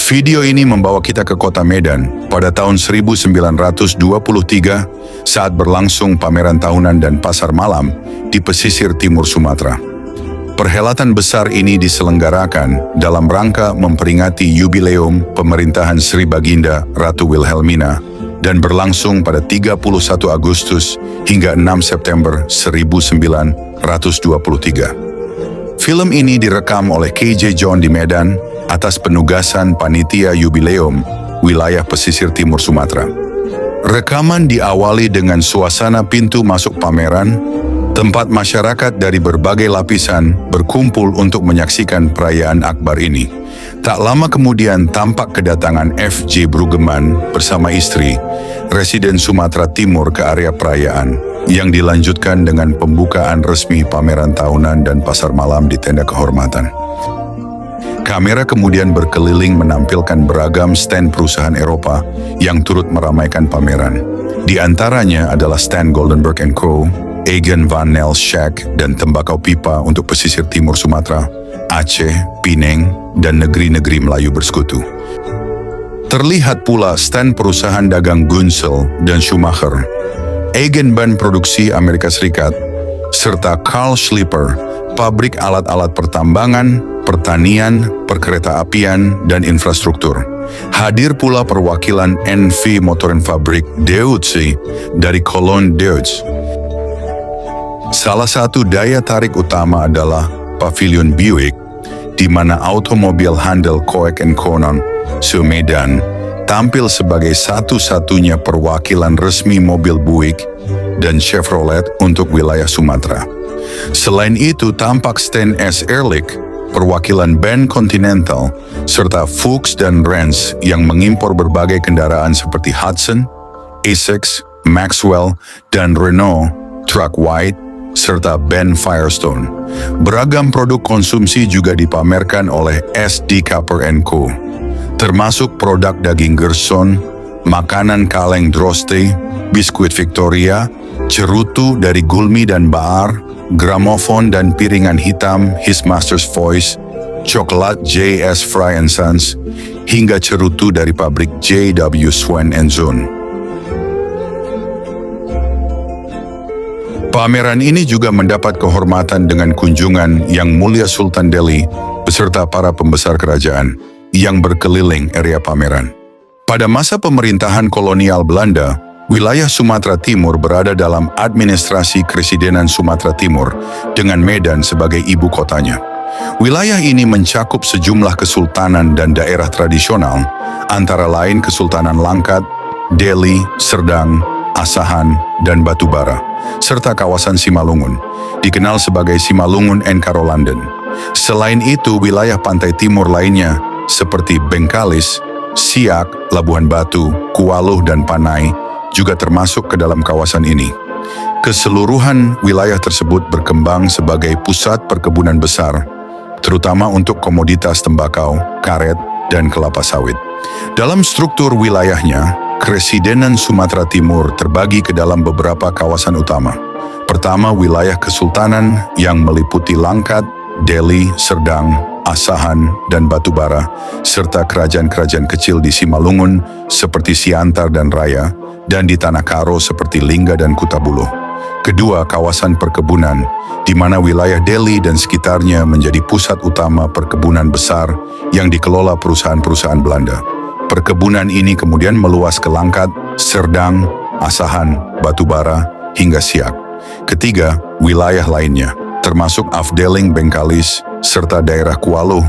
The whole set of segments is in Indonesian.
Video ini membawa kita ke kota Medan pada tahun 1923 saat berlangsung pameran tahunan dan pasar malam di pesisir timur Sumatera. Perhelatan besar ini diselenggarakan dalam rangka memperingati yubileum pemerintahan Sri Baginda Ratu Wilhelmina dan berlangsung pada 31 Agustus hingga 6 September 1923. Film ini direkam oleh KJ John di Medan atas penugasan Panitia Yubileum Wilayah Pesisir Timur Sumatera. Rekaman diawali dengan suasana pintu masuk pameran, tempat masyarakat dari berbagai lapisan berkumpul untuk menyaksikan perayaan akbar ini. Tak lama kemudian tampak kedatangan F.J. Brueggemann bersama istri, residen Sumatera Timur ke area perayaan, yang dilanjutkan dengan pembukaan resmi pameran tahunan dan pasar malam di tenda kehormatan. Kamera kemudian berkeliling menampilkan beragam stand perusahaan Eropa yang turut meramaikan pameran. Di antaranya adalah stand Goldenberg & Co., Egon van Nels Shack, dan tembakau pipa untuk pesisir timur Sumatera, Aceh, Pineng, dan negeri-negeri Melayu bersekutu. Terlihat pula stand perusahaan dagang Gunsel dan Schumacher, Egon Ban Produksi Amerika Serikat, serta Carl Schlieper, pabrik alat-alat pertambangan, pertanian, perkereta-apian, dan infrastruktur. Hadir pula perwakilan NV Motorenfabrik Deutsche dari Cologne, Deutsch. Salah satu daya tarik utama adalah Pavilion Buick, di mana automobil handel Koek & Konon, Medan, tampil sebagai satu-satunya perwakilan resmi mobil Buick dan Chevrolet untuk wilayah Sumatera. Selain itu tampak stand S. Ehrlich, perwakilan band Continental, serta Fuchs dan Renz yang mengimpor berbagai kendaraan seperti Hudson, Essex, Maxwell, dan Renault, Truck White, serta band Firestone. Beragam produk konsumsi juga dipamerkan oleh S.D. Kapper & Co., termasuk produk daging Gerson, makanan kaleng Droste, biskuit Victoria, cerutu dari Gulmi dan Baar, gramofon dan piringan hitam His Master's Voice, coklat J.S. Fry & Sons, hingga cerutu dari pabrik J.W. Swen & Son. Pameran ini juga mendapat kehormatan dengan kunjungan Yang Mulia Sultan Delhi beserta para pembesar kerajaan yang berkeliling area pameran. Pada masa pemerintahan kolonial Belanda, wilayah Sumatera Timur berada dalam administrasi Kresidenan Sumatera Timur dengan Medan sebagai ibu kotanya. Wilayah ini mencakup sejumlah kesultanan dan daerah tradisional, antara lain Kesultanan Langkat, Deli, Serdang, Asahan, dan Batubara, serta kawasan Simalungun, dikenal sebagai Simalungun and Karolanden. Selain itu, wilayah pantai timur lainnya seperti Bengkalis, Siak, Labuhan Batu, Kualoh, dan Panai juga termasuk ke dalam kawasan ini. Keseluruhan wilayah tersebut berkembang sebagai pusat perkebunan besar, terutama untuk komoditas tembakau, karet, dan kelapa sawit. Dalam struktur wilayahnya, Kresidenan Sumatera Timur terbagi ke dalam beberapa kawasan utama. Pertama, wilayah kesultanan yang meliputi Langkat, Deli, Serdang, Asahan, dan Batubara, serta kerajaan-kerajaan kecil di Simalungun seperti Siantar dan Raya, dan di Tanah Karo seperti Lingga dan Kutabuluh. Kedua, kawasan perkebunan, di mana wilayah Deli dan sekitarnya menjadi pusat utama perkebunan besar yang dikelola perusahaan-perusahaan Belanda. Perkebunan ini kemudian meluas ke Langkat, Serdang, Asahan, Batubara, hingga Siak. Ketiga, wilayah lainnya, termasuk Afdeling Bengkalis, serta daerah Kualoh,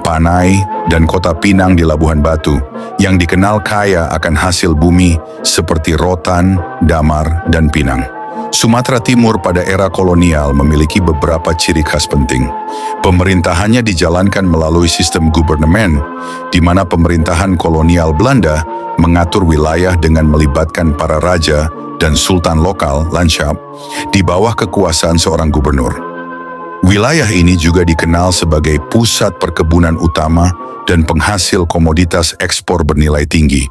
Panai, dan kota Pinang di Labuhan Batu, yang dikenal kaya akan hasil bumi seperti rotan, damar, dan pinang. Sumatera Timur pada era kolonial memiliki beberapa ciri khas penting. Pemerintahannya dijalankan melalui sistem gubernemen, di mana pemerintahan kolonial Belanda mengatur wilayah dengan melibatkan para raja dan sultan lokal, Landschap, di bawah kekuasaan seorang gubernur. Wilayah ini juga dikenal sebagai pusat perkebunan utama dan penghasil komoditas ekspor bernilai tinggi,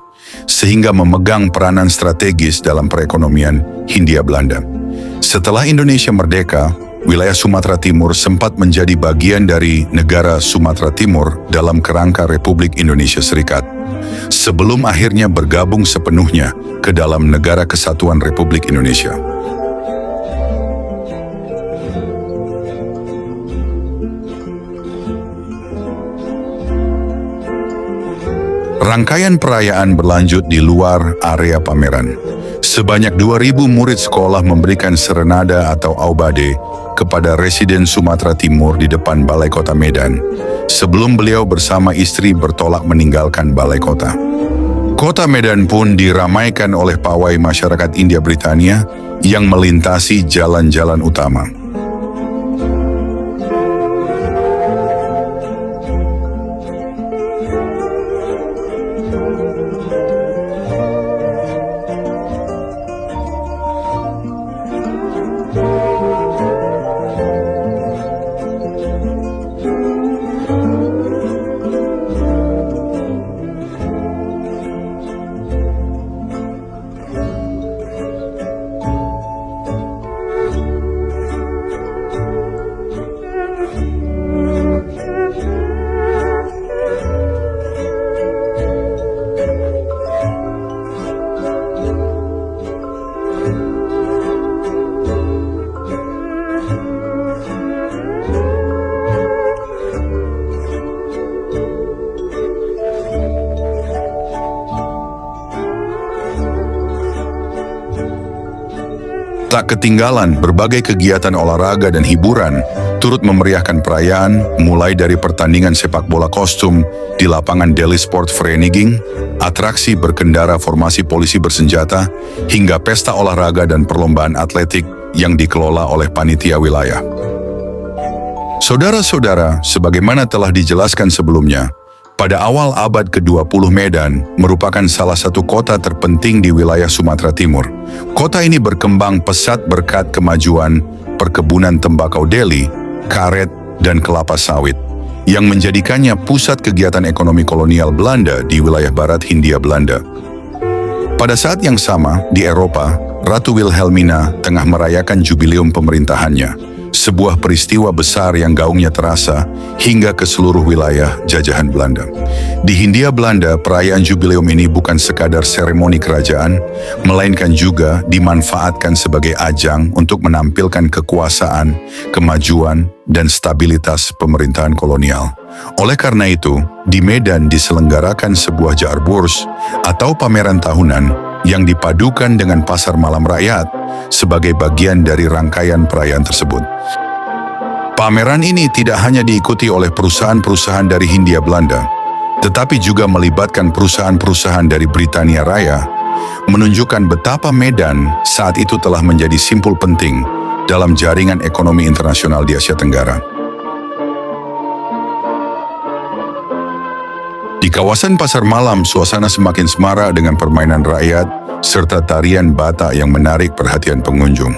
sehingga memegang peranan strategis dalam perekonomian Hindia Belanda. Setelah Indonesia merdeka, wilayah Sumatera Timur sempat menjadi bagian dari negara Sumatera Timur dalam kerangka Republik Indonesia Serikat, sebelum akhirnya bergabung sepenuhnya ke dalam Negara Kesatuan Republik Indonesia. Rangkaian perayaan berlanjut di luar area pameran. Sebanyak 2.000 murid sekolah memberikan serenada atau aubade kepada residen Sumatera Timur di depan Balai Kota Medan, sebelum beliau bersama istri bertolak meninggalkan Balai Kota. Kota Medan pun diramaikan oleh pawai masyarakat India Britania yang melintasi jalan-jalan utama. Tak ketinggalan berbagai kegiatan olahraga dan hiburan turut memeriahkan perayaan, mulai dari pertandingan sepak bola kostum di lapangan Delhi Sport Vereniging, atraksi berkendara formasi polisi bersenjata, hingga pesta olahraga dan perlombaan atletik yang dikelola oleh panitia wilayah. Saudara-saudara, sebagaimana telah dijelaskan sebelumnya, pada awal abad ke-20 Medan merupakan salah satu kota terpenting di wilayah Sumatera Timur. Kota ini berkembang pesat berkat kemajuan perkebunan tembakau Delhi, karet, dan kelapa sawit, yang menjadikannya pusat kegiatan ekonomi kolonial Belanda di wilayah barat Hindia Belanda. Pada saat yang sama, di Eropa, Ratu Wilhelmina tengah merayakan jubileum pemerintahannya, sebuah peristiwa besar yang gaungnya terasa hingga ke seluruh wilayah jajahan Belanda. Di Hindia Belanda, perayaan jubileum ini bukan sekadar seremoni kerajaan, melainkan juga dimanfaatkan sebagai ajang untuk menampilkan kekuasaan, kemajuan, dan stabilitas pemerintahan kolonial. Oleh karena itu, di Medan diselenggarakan sebuah Jaarbeurs atau pameran tahunan yang dipadukan dengan pasar malam rakyat sebagai bagian dari rangkaian perayaan tersebut. Pameran ini tidak hanya diikuti oleh perusahaan-perusahaan dari Hindia Belanda, tetapi juga melibatkan perusahaan-perusahaan dari Britania Raya, menunjukkan betapa Medan saat itu telah menjadi simpul penting dalam jaringan ekonomi internasional di Asia Tenggara. Di kawasan pasar malam, suasana semakin semarak dengan permainan rakyat serta tarian Batak yang menarik perhatian pengunjung.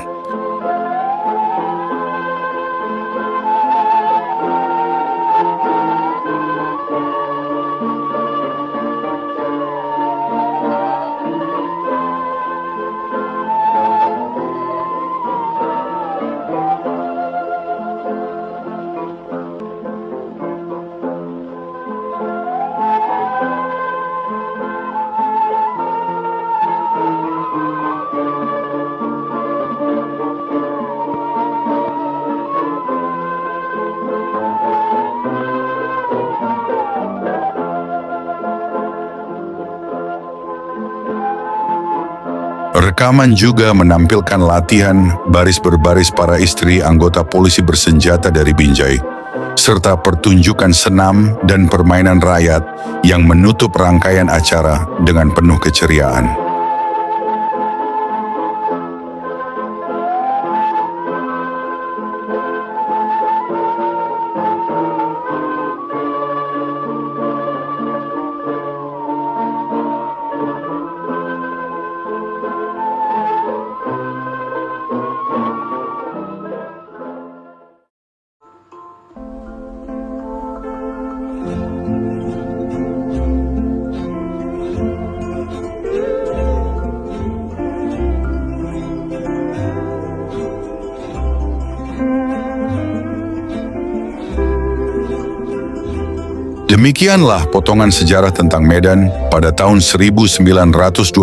Rekaman juga menampilkan latihan baris berbaris para istri anggota polisi bersenjata dari Binjai, serta pertunjukan senam dan permainan rakyat yang menutup rangkaian acara dengan penuh keceriaan. Demikianlah potongan sejarah tentang Medan pada tahun 1923,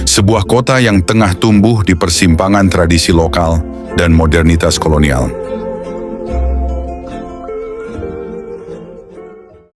sebuah kota yang tengah tumbuh di persimpangan tradisi lokal dan modernitas kolonial.